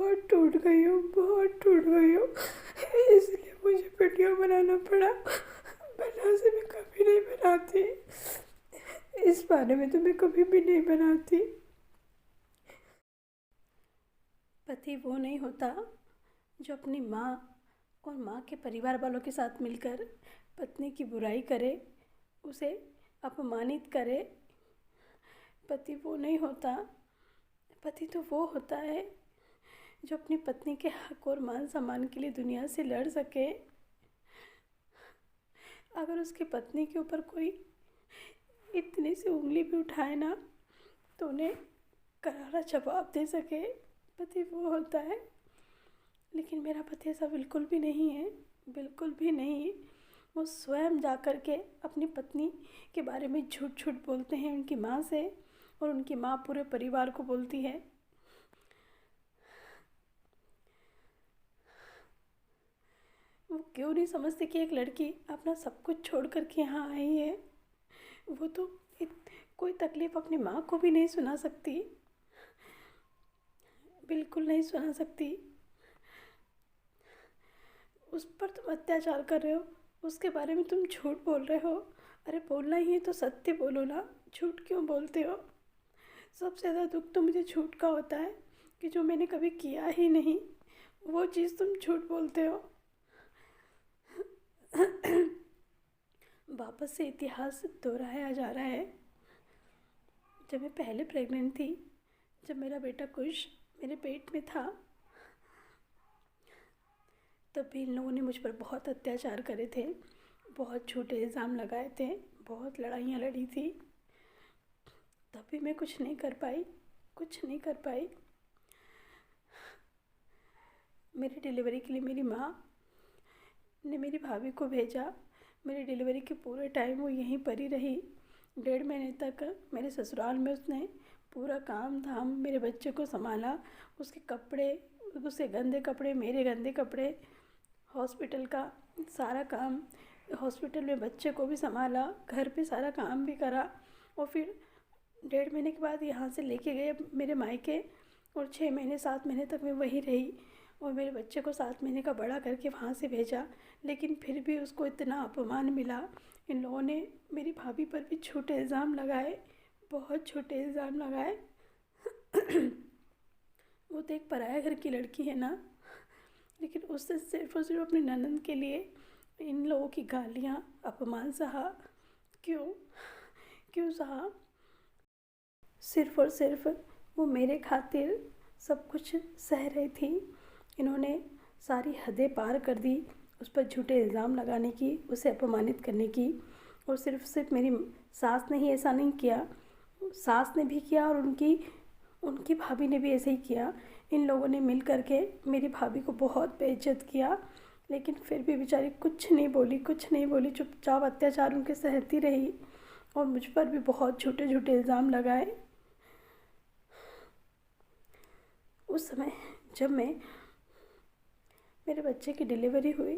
बहुत टूट गई हूँ, बहुत टूट गई हूँ। इसलिए मुझे वीडियो बनाना पड़ा, वरना से मैं कभी नहीं बनाती। इस बारे में तो मैं कभी भी नहीं बनाती। पति वो नहीं होता जो अपनी माँ और माँ के परिवार वालों के साथ मिलकर पत्नी की बुराई करे, उसे अपमानित करे। पति वो नहीं होता। पति तो वो होता है जो अपनी पत्नी के हक और मान सम्मान के लिए दुनिया से लड़ सके। अगर उसकी पत्नी के ऊपर कोई इतनी सी उंगली भी उठाए ना, तो उन्हें करारा जवाब दे सके, पति वो होता है। लेकिन मेरा पति ऐसा बिल्कुल भी नहीं है, बिल्कुल भी नहीं। वो स्वयं जा कर के अपनी पत्नी के बारे में झूठ झूठ बोलते हैं उनकी माँ से, और उनकी माँ पूरे परिवार को बोलती है। वो क्यों नहीं समझते कि एक लड़की अपना सब कुछ छोड़ कर के यहाँ आई है। वो तो कोई तकलीफ़ अपनी माँ को भी नहीं सुना सकती, बिल्कुल नहीं सुना सकती। उस पर तुम अत्याचार कर रहे हो, उसके बारे में तुम झूठ बोल रहे हो। अरे बोलना ही है तो सत्य बोलो ना, झूठ क्यों बोलते हो। सबसे ज़्यादा दुख तो मुझे झूठ का होता है कि जो मैंने कभी किया ही नहीं, वो चीज़ तुम झूठ बोलते हो। वापस से इतिहास दोहराया जा रहा है। जब मैं पहले प्रेग्नेंट थी, जब मेरा बेटा कुश मेरे पेट में था, तब भी इन लोगों ने मुझ पर बहुत अत्याचार करे थे, बहुत झूठे इल्ज़ाम लगाए थे, बहुत लड़ाइयाँ लड़ी थी। तब भी मैं कुछ नहीं कर पाई, कुछ नहीं कर पाई। मेरी डिलीवरी के लिए मेरी माँ ने मेरी भाभी को भेजा। मेरी डिलीवरी के पूरे टाइम वो यहीं पर ही रही। 1.5 महीने तक मेरे ससुराल में उसने पूरा काम धाम मेरे बच्चे को संभाला। उसके कपड़े, उसके गंदे कपड़े, मेरे गंदे कपड़े, हॉस्पिटल का सारा काम, हॉस्पिटल में बच्चे को भी संभाला, घर पे सारा काम भी करा। और फिर 1.5 महीने के बाद यहाँ से लेके गए मेरे मायके, और 6 महीने 7 महीने तक मैं वहीं रही, और मेरे बच्चे को 7 महीने का बड़ा करके वहाँ से भेजा। लेकिन फिर भी उसको इतना अपमान मिला। इन लोगों ने मेरी भाभी पर भी झूठे इल्ज़ाम लगाए, बहुत झूठे इल्ज़ाम लगाए। वो तो एक पराया घर की लड़की है ना, लेकिन उससे सिर्फ और सिर्फ अपनी ननद के लिए इन लोगों की गालियाँ, अपमान सहा। क्यों क्यों सहा? सिर्फ और सिर्फ वो मेरे खातिर सब कुछ सह रही थी। इन्होंने सारी हदें पार कर दी, उस पर झूठे इल्ज़ाम लगाने की, उसे अपमानित करने की। और सिर्फ मेरी सास ने ही ऐसा नहीं किया, सास ने भी किया, और उनकी भाभी ने भी ऐसे ही किया। इन लोगों ने मिल कर के मेरी भाभी को बहुत बेइज्जत किया, लेकिन फिर भी बेचारी कुछ नहीं बोली, कुछ नहीं बोली, चुपचाप अत्याचार उनके सहती रही। और मुझ पर भी बहुत झूठे झूठे इल्ज़ाम लगाए। उस समय जब मेरे बच्चे की डिलीवरी हुई,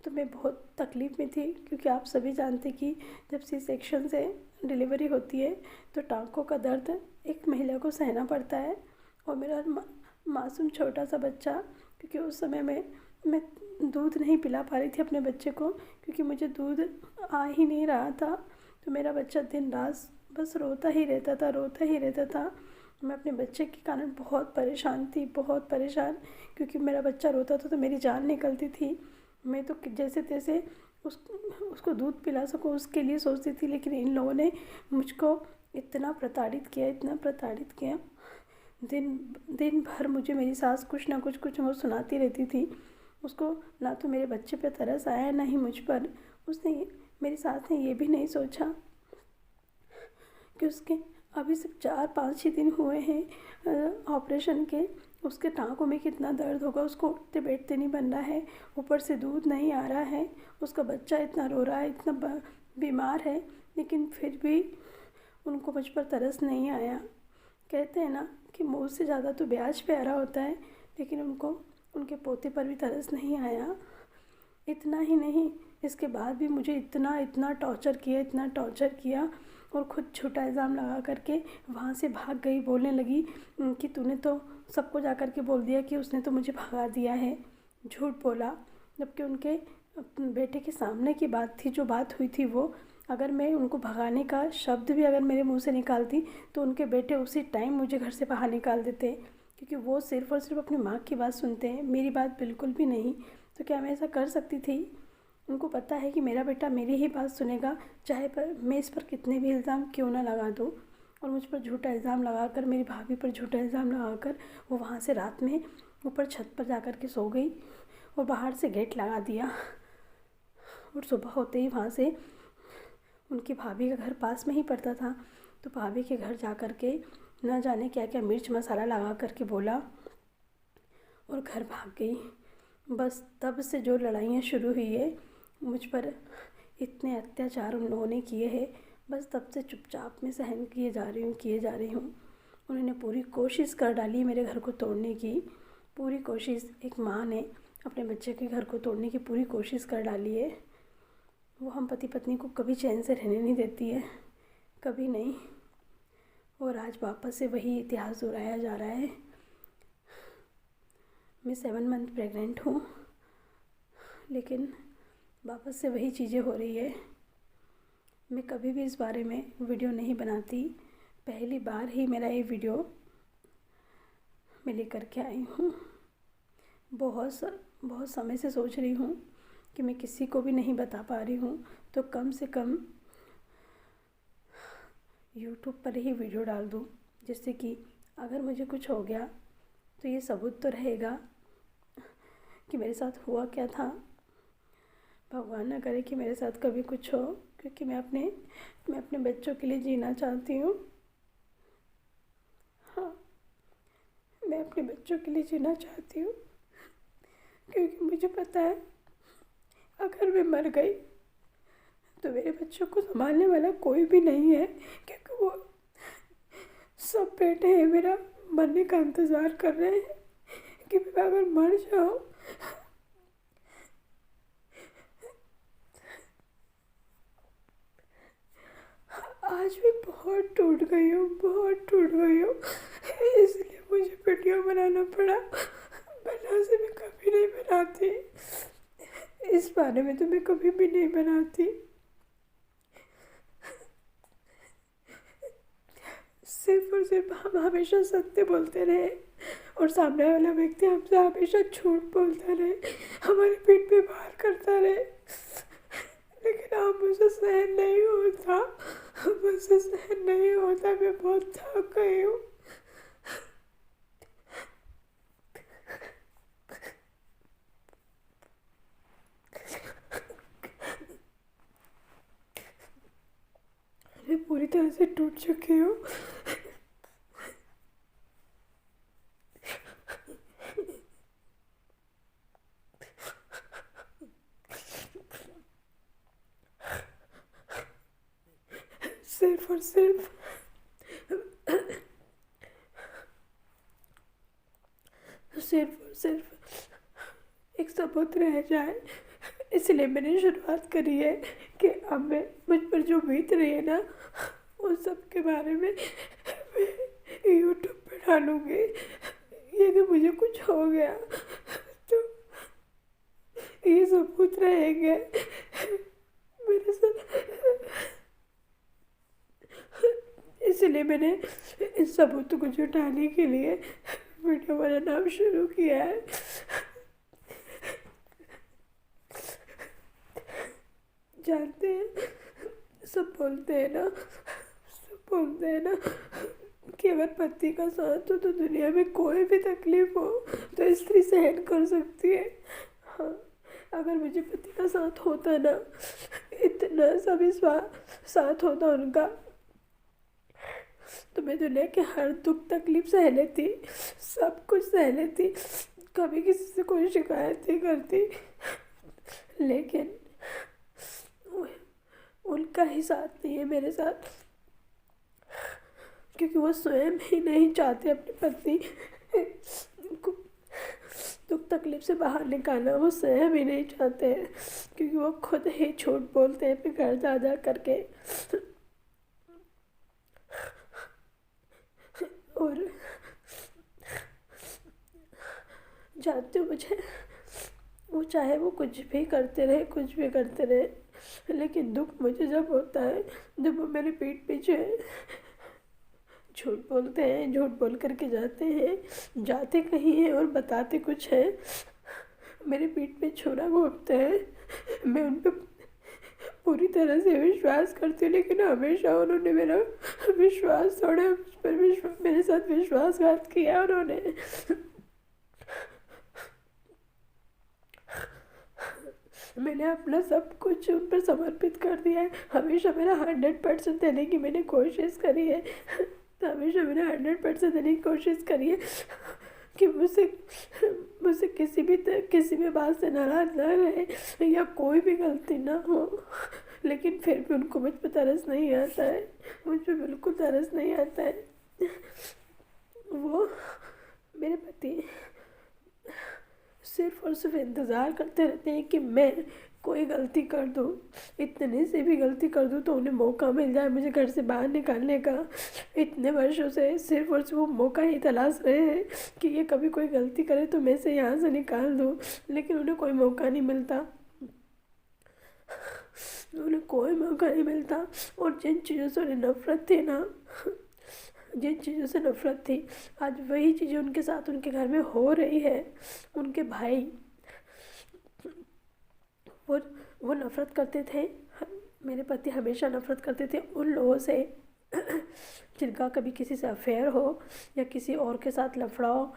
तो मैं बहुत तकलीफ़ में थी, क्योंकि आप सभी जानते कि जब सी सेक्शन से डिलीवरी होती है तो टाँकों का दर्द एक महिला को सहना पड़ता है। और मेरा मासूम छोटा सा बच्चा, क्योंकि उस समय मैं दूध नहीं पिला पा रही थी अपने बच्चे को, क्योंकि मुझे दूध आ ही नहीं रहा था। तो मेरा बच्चा दिन रात बस रोता ही रहता था, रोता ही रहता था। मैं अपने बच्चे के कारण बहुत परेशान थी, बहुत परेशान, क्योंकि मेरा बच्चा रोता था तो मेरी जान निकलती थी। मैं तो जैसे तैसे उसको दूध पिला सकूं उसके लिए सोचती थी। लेकिन इन लोगों ने मुझको इतना प्रताड़ित किया, इतना प्रताड़ित किया। दिन भर मुझे मेरी सास कुछ ना कुछ सुनाती रहती थी। उसको ना तो मेरे बच्चे पे तरस आया, ना ही मुझ पर। मेरी सास ने ये भी नहीं सोचा कि उसके अभी सिर्फ 4-5 ही दिन हुए हैं ऑपरेशन के, उसके टाँकों में कितना दर्द होगा। उसको उठते बैठते नहीं बन रहा है, ऊपर से दूध नहीं आ रहा है, उसका बच्चा इतना रो रहा है, इतना बीमार है, लेकिन फिर भी उनको मुझ पर तरस नहीं आया। कहते हैं ना कि मोह से ज़्यादा तो ब्याज प्यारा होता है, लेकिन उनको उनके पोते पर भी तरस नहीं आया। इतना ही नहीं, इसके बाद भी मुझे इतना टॉर्चर किया, इतना टॉर्चर किया, और ख़ुद झूठा इल्ज़ाम लगा करके वहाँ से भाग गई। बोलने लगी कि तूने तो सबको जा कर के बोल दिया कि उसने तो मुझे भगा दिया है, झूठ बोला। जबकि उनके बेटे के सामने की बात थी, जो बात हुई थी वो, अगर मैं उनको भगाने का शब्द भी अगर मेरे मुंह से निकालती तो उनके बेटे उसी टाइम मुझे घर से बाहर निकाल देते, क्योंकि वो सिर्फ़ और सिर्फ अपनी माँ की बात सुनते हैं, मेरी बात बिल्कुल भी नहीं। तो क्या मैं ऐसा कर सकती थी? उनको पता है कि मेरा बेटा मेरी ही बात सुनेगा, चाहे मैं इस पर कितने भी इल्ज़ाम क्यों ना लगा दूँ। और मुझ पर झूठा इल्ज़ाम लगाकर, मेरी भाभी पर झूठा इल्ज़ाम लगाकर वो वहाँ से रात में ऊपर छत पर जा कर के सो गई और बाहर से गेट लगा दिया। और सुबह होते ही वहाँ से, उनकी भाभी का घर पास में ही पड़ता था, तो भाभी के घर जा कर के न जाने क्या क्या मिर्च मसाला लगा करके बोला और घर भाग गई। बस तब से जो लड़ाइयाँ शुरू हुई है, मुझ पर इतने अत्याचार उन लोगों ने किए हैं, बस तब से चुपचाप में सहन किए जा रही हूँ। उन्होंने पूरी कोशिश कर डाली मेरे घर को तोड़ने की, पूरी कोशिश। एक माँ ने अपने बच्चे के घर को तोड़ने की पूरी कोशिश कर डाली है। वो हम पति पत्नी को कभी चैन से रहने नहीं देती है, कभी नहीं। और आज वापस से वही इतिहास दोहराया जा रहा है। मैं 7 मंथ प्रेग्नेंट हूँ, लेकिन वापस से वही चीज़ें हो रही है। मैं कभी भी इस बारे में वीडियो नहीं बनाती, पहली बार ही मेरा ये वीडियो मैं लेकर के आई हूँ। बहुत समय से सोच रही हूँ कि मैं किसी को भी नहीं बता पा रही हूँ, तो कम से कम YouTube पर ही वीडियो डाल दूँ, जिससे कि अगर मुझे कुछ हो गया तो ये सबूत तो रहेगा कि मेरे साथ हुआ क्या था। भगवान ना करे कि मेरे साथ कभी कुछ हो, क्योंकि मैं अपने बच्चों के लिए जीना चाहती हूँ। हाँ, मैं अपने बच्चों के लिए जीना चाहती हूँ, क्योंकि मुझे पता है अगर मैं मर गई तो मेरे बच्चों को संभालने वाला कोई भी नहीं है, क्योंकि वो सब बेटे हैं मेरा मरने का इंतज़ार कर रहे हैं कि मैं अगर मर जाऊँ आज भी बहुत टूट गई हूँ, इसलिए मुझे वीडियो बनाना पड़ा, वरना से मैं कभी नहीं बनाती। इस बारे में तो मैं कभी भी नहीं बनाती। सिर्फ और सिर्फ हम हमेशा सत्य बोलते रहे और सामने वाला व्यक्ति हमसे हमेशा झूठ बोलता रहे, हमारे पीठ पे वार करता रहे, लेकिन अब मुझे सहन नहीं होता, मुझसे सहन नहीं होता। मैं बहुत थक गई हूँ। मैं पूरी तरह से टूट चुकी हूँ। सिर्फ और सिर्फ एक सबूत रह जाए, इसलिए मैंने शुरुआत करी है कि अब मैं मुझ पर जो बीत रही है ना, उन सब के बारे में मैं यूट्यूब पे डालूँगी। यदि मुझे कुछ हो गया तो ये सबूत रहेंगे मेरे साथ। इसलिए मैंने इस सबूत को जुटाने के लिए वीडियो बनाना शुरू किया है। जानते हैं, सब बोलते हैं ना कि अगर पति का साथ हो तो दुनिया में कोई भी तकलीफ हो तो स्त्री सहन कर सकती है। हाँ, अगर मुझे पति का साथ होता ना, इतना सभी साथ होता उनका, तो मैं दुनिया के हर दुख तकलीफ सह लेती, सब कुछ सह लेती, कभी किसी से कोई शिकायत नहीं करती। लेकिन उनका ही साथ नहीं है मेरे साथ, क्योंकि वो स्वयं ही नहीं चाहते अपनी पत्नी को दुख तकलीफ से बाहर निकालना। वो स्वयं ही नहीं चाहते हैं, क्योंकि वो खुद ही झूठ बोलते हैं फिर घर जा करके। और जानती हूँ मुझे, वो चाहे वो कुछ भी करते रहे, कुछ भी करते रहे, लेकिन दुख मुझे जब होता है जब वो मेरी पीठ पीछे झूठ बोलते हैं, झूठ बोल करके जाते हैं, जाते कहीं हैं और बताते कुछ है, मेरे पीठ पे छुरा घोंपते हैं। मैं उन पे पूरी तरह से विश्वास करती हूँ, लेकिन हमेशा उन्होंने मेरा विश्वास तोड़ा, उस पर मेरे साथ विश्वासघात किया उन्होंने। मैंने अपना सब कुछ उन पर समर्पित कर दिया है। हमेशा मेरा 100% देने की मैंने कोशिश करी है, तो हमेशा मैंने 100% देने की कोशिश करी है कि मुझसे मुझसे किसी भी बात से नाराज़ ना रहे या कोई भी गलती ना हो, लेकिन फिर भी उनको मुझ पर तरस नहीं आता है, मुझ पर बिल्कुल तरस नहीं आता है। वो मेरे पति सिर्फ और सिर्फ इंतज़ार करते रहते हैं कि मैं कोई गलती कर दूँ, इतनी सी भी गलती कर दूँ तो उन्हें मौका मिल जाए मुझे घर से बाहर निकालने का। इतने वर्षों से सिर्फ और सिर्फ वो मौका ही तलाश रहे हैं कि ये कभी कोई गलती करे तो मैं इसे यहाँ से निकाल दूँ, लेकिन उन्हें कोई मौका नहीं मिलता, उन्हें कोई मौका नहीं मिलता। और जिन चीज़ों से उन्हें नफरत थी ना, जिन चीज़ों से नफरत थी, आज वही चीज़ें उनके साथ उनके घर में हो रही है। उनके भाई वो वो नफ़रत करते थे, मेरे पति हमेशा नफ़रत करते थे उन लोगों से जिनका कभी किसी से अफेयर हो या किसी और के साथ लफड़ा हो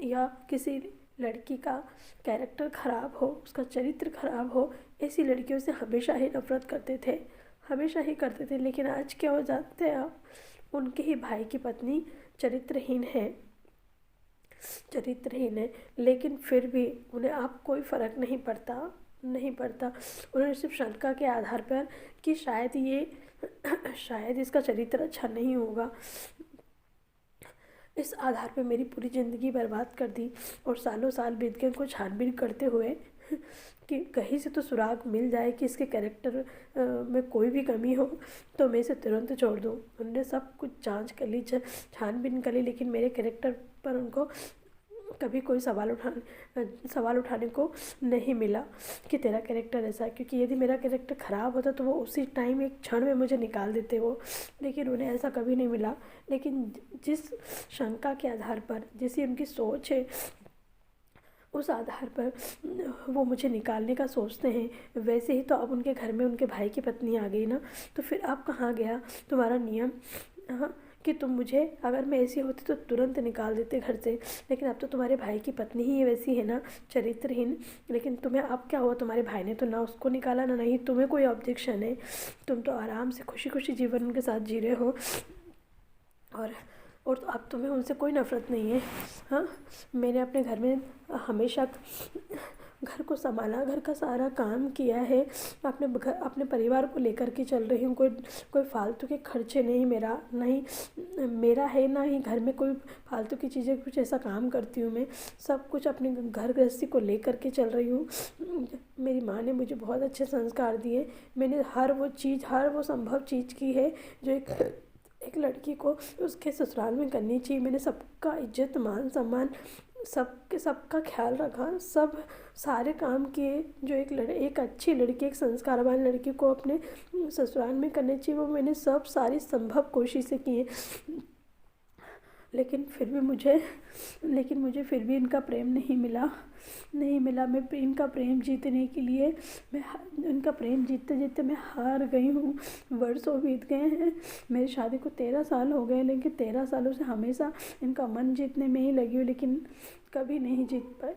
या किसी लड़की का कैरेक्टर ख़राब हो, उसका चरित्र ख़राब हो, ऐसी लड़कियों से हमेशा ही नफ़रत करते थे, हमेशा ही करते थे। लेकिन आज क्या हो जानते हैं आप, उनके ही भाई की पत्नी चरित्रहीन है, चरित्रहीन है, लेकिन फिर भी उन्हें अब कोई फ़र्क नहीं पड़ता, नहीं पड़ता। उन्होंने सिर्फ शंका के आधार पर कि शायद इसका चरित्र अच्छा नहीं होगा, इस आधार पे मेरी पूरी ज़िंदगी बर्बाद कर दी। और सालों साल बीत गए उनको छानबीन करते हुए कि कहीं से तो सुराग मिल जाए कि इसके कैरेक्टर में कोई भी कमी हो तो मैं इसे तुरंत छोड़ दूँ। उन्होंने सब कुछ जांच कर ली, छानबीन कर ली, लेकिन मेरे कैरेक्टर पर उनको कभी कोई सवाल उठाने को नहीं मिला कि तेरा कैरेक्टर ऐसा है। क्योंकि यदि मेरा कैरेक्टर ख़राब होता तो वो उसी टाइम एक क्षण में मुझे निकाल देते वो, लेकिन उन्हें ऐसा कभी नहीं मिला। लेकिन जिस शंका के आधार पर, जैसी उनकी सोच है, उस आधार पर वो मुझे निकालने का सोचते हैं, वैसे ही तो अब उनके घर में उनके भाई की पत्नी आ गई ना, तो फिर अब कहाँ गया तुम्हारा नियम, हाँ, कि तुम मुझे, अगर मैं ऐसी होती तो तुरंत निकाल देते घर से, लेकिन अब तो तुम्हारे भाई की पत्नी ही वैसी है ना, चरित्रहीन। लेकिन तुम्हें अब क्या हुआ, तुम्हारे भाई ने तो ना उसको निकाला ना नहीं तुम्हें कोई ऑब्जेक्शन है, तुम तो आराम से खुशी खुशी जीवन उनके साथ जी रहे हो, और तो अब तुम्हें उनसे कोई नफ़रत नहीं है। हाँ, मैंने अपने घर में हमेशा घर को संभाला, घर का सारा काम किया है, अपने परिवार को लेकर के चल रही हूँ, कोई फालतू के खर्चे नहीं मेरा है, ना ही घर में कोई फालतू की चीज़ें कुछ ऐसा काम करती हूँ। मैं सब कुछ अपने घर गृहस्थी को लेकर के चल रही हूँ। मेरी माँ ने मुझे बहुत अच्छे संस्कार दिए, मैंने हर वो संभव चीज़ की है जो एक लड़की को उसके ससुराल में करनी चाहिए। मैंने सबका इज्जत मान सम्मान सबका ख्याल रखा, सारे काम किए जो एक अच्छी लड़की, एक संस्कारवान लड़की को अपने ससुराल में करने चाहिए, वो मैंने सारी संभव कोशिशें की हैं। लेकिन मुझे फिर भी इनका प्रेम नहीं मिला। मैं इनका प्रेम जीतने के लिए इनका प्रेम जीतते जीतते मैं हार गई हूँ। वर्षों बीत गए हैं, मेरी शादी को 13 साल हो गए, लेकिन 13 सालों से हमेशा इनका मन जीतने में ही लगी हूँ, लेकिन कभी नहीं जीत पाए।